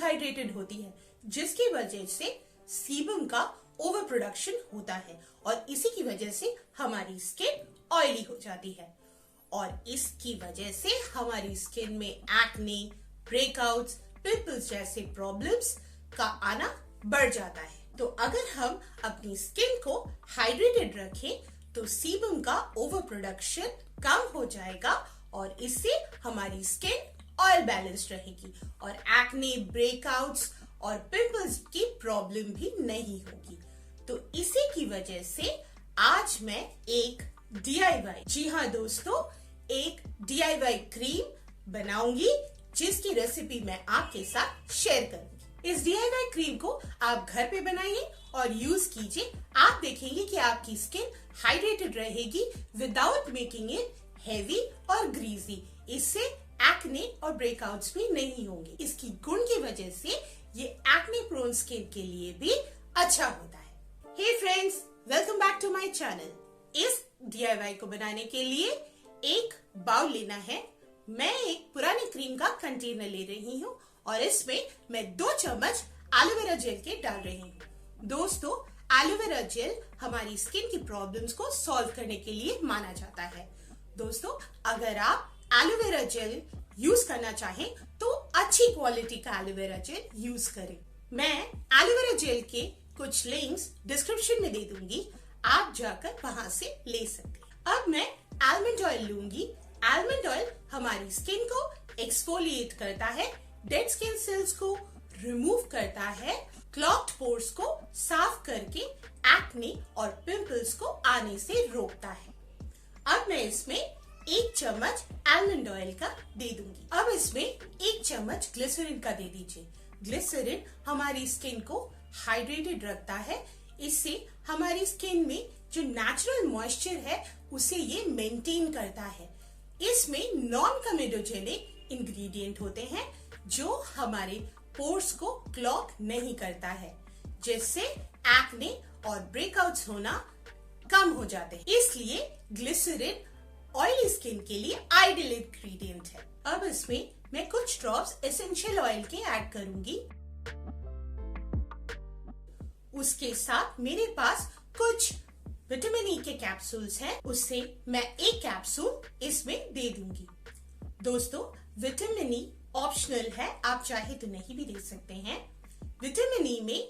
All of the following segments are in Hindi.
डिहाइड्रेटेड होती है, जिसकी वजह से सीबम का ओवर प्रोडक्शन होता है और इसी की वजह से हमारी स्किन ऑयली हो जाती है और इसकी वजह से हमारी स्किन में एक्ने, ब्रेकआउट्स, पिंपल्स जैसे प्रॉब्लम्स का आना बढ़ जाता है। तो अगर हम अपनी स्किन को हाइड्रेटेड रखें तो सीबम का ओवर प्रोडक्शन कम हो जाएगा और इससे हमारी स्किन ऑयल बैलेंस्ड रहेगी और एक्ने, ब्रेकआउट्स और पिंपल्स की प्रॉब्लम भी नहीं होगी। तो इसी की वजह से आज मैं एक DIY, जी हाँ दोस्तों, एक DIY क्रीम बनाऊंगी जिसकी रेसिपी मैं आपके साथ शेयर करूंगी। इस DIY क्रीम को आप घर पे बनाइए और यूज कीजिए। आप देखेंगे कि आपकी स्किन हाइड्रेटेड रहेगी विदाउट मेकिंग इट हेवी और ग्रीजी। इससे एक्ने और ब्रेकआउट्स भी नहीं होंगे। इसकी गुण की वजह से ये एक्ने प्रोन स्किन के लिए भी अच्छा होता है। Hey friends, welcome back to my channel. इस DIY को बनाने के लिए एक बाउल लेना है। मैं एक पुरानी क्रीम का कंटेनर ले रही हूँ और इसमें मैं 2 चम्मच एलोवेरा जेल के डाल रही हूँ। दोस्तों, एलोवेरा जेल हमारी स्किन की प्रॉब्लम्स को सॉल्व करने के लिए माना जाता है। दोस्तों, अगर आप एलोवेरा जेल यूज करना चाहें तो अच्छी क्वालिटी का एलोवेरा जेल यूज करें। मैं एलोवेरा जेल के कुछ लिंक्स डिस्क्रिप्शन में दे दूंगी, आप जाकर वहां से ले सकते हैं। अब मैं आलमंड ऑयल लूंगी। आलमंड ऑयल हमारी स्किन को एक्सफोलिएट करता है, डेड स्किन सेल्स को रिमूव करता है, क्लॉग्ड पोर्स को साफ करके एक्ने और पिंपल्स को आने से रोकता है। अब मैं इसमें 1 चम्मच आलमंड ऑयल का दे दूंगी। अब इसमें 1 चम्मच ग्लिसरीन का दे दीजिए। ग्लिसरीन हमारी स्किन को हाइड्रेटेड रखता है। इससे हमारी स्किन में जो नेचुरल मॉइस्चर है उसे ये मेंटेन करता है। इसमें नॉन कमेडोजेनिक इंग्रेडिएंट होते हैं जो हमारे पोर्स को क्लॉग नहीं करता है, जिससे एक्ने और ब्रेकआउट्स होना कम हो जाते हैं। इसलिए ग्लिसरीन ऑयली स्किन के लिए आइडियल इंग्रेडिएंट है। अब इसमें मैं कुछ ड्रॉप्स एसेंशियल ऑयल के ऐड करूंगी। उसके साथ मेरे पास कुछ विटामिन ई के कैप्सूल्स हैं, उससे मैं 1 कैप्सूल इसमें दे दूंगी। दोस्तों, विटामिन ई ऑप्शनल है, आप चाहे तो नहीं भी दे सकते हैं। विटामिन ई में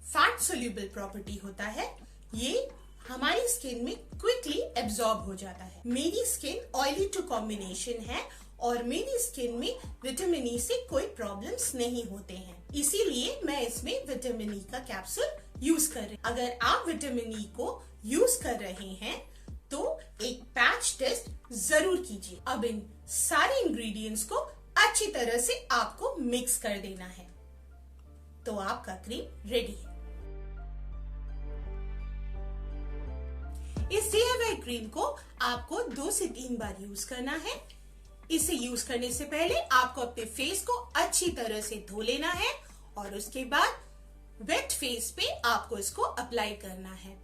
फैट सोल्यूबल प्रॉपर्टी होता है, ये हमारी स्किन में क्विकली एब्जॉर्ब हो जाता है। मेरी स्किन ऑयली टू कॉम्बिनेशन है और मेरी स्किन में विटामिन ई से कोई प्रॉब्लम्स नहीं होते हैं, इसीलिए मैं इसमें विटामिन ई का कैप्सूल यूज कर रही हूँ। अगर आप विटामिन ई को यूज कर रहे हैं तो एक पैच टेस्ट जरूर कीजिए। अब इन सारे इंग्रेडिएंट्स को अच्छी तरह से आपको मिक्स कर देना है, तो आपका क्रीम रेडी है। इस DIY क्रीम को आपको 2 से 3 बार यूज करना है। इसे यूज करने से पहले आपको अपने फेस को अच्छी तरह से धो लेना है और उसके बाद वेट फेस पे आपको इसको अप्लाई करना है।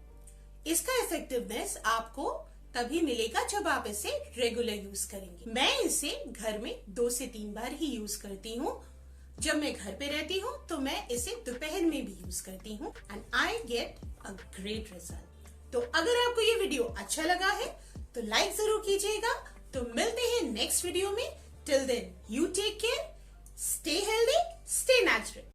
इसका इफेक्टिवनेस आपको तभी मिलेगा जब आप इसे रेगुलर यूज करेंगे। मैं इसे घर में 2 से 3 बार ही यूज करती हूँ। जब मैं घर पे रहती हूँ तो मैं इसे दोपहर में भी यूज करती हूँ and I get a great result. तो अगर आपको ये वीडियो अच्छा लगा है तो लाइक जरूर कीजिएगा। तो मिलते हैं नेक्स्ट वीडियो में। Till then you take care.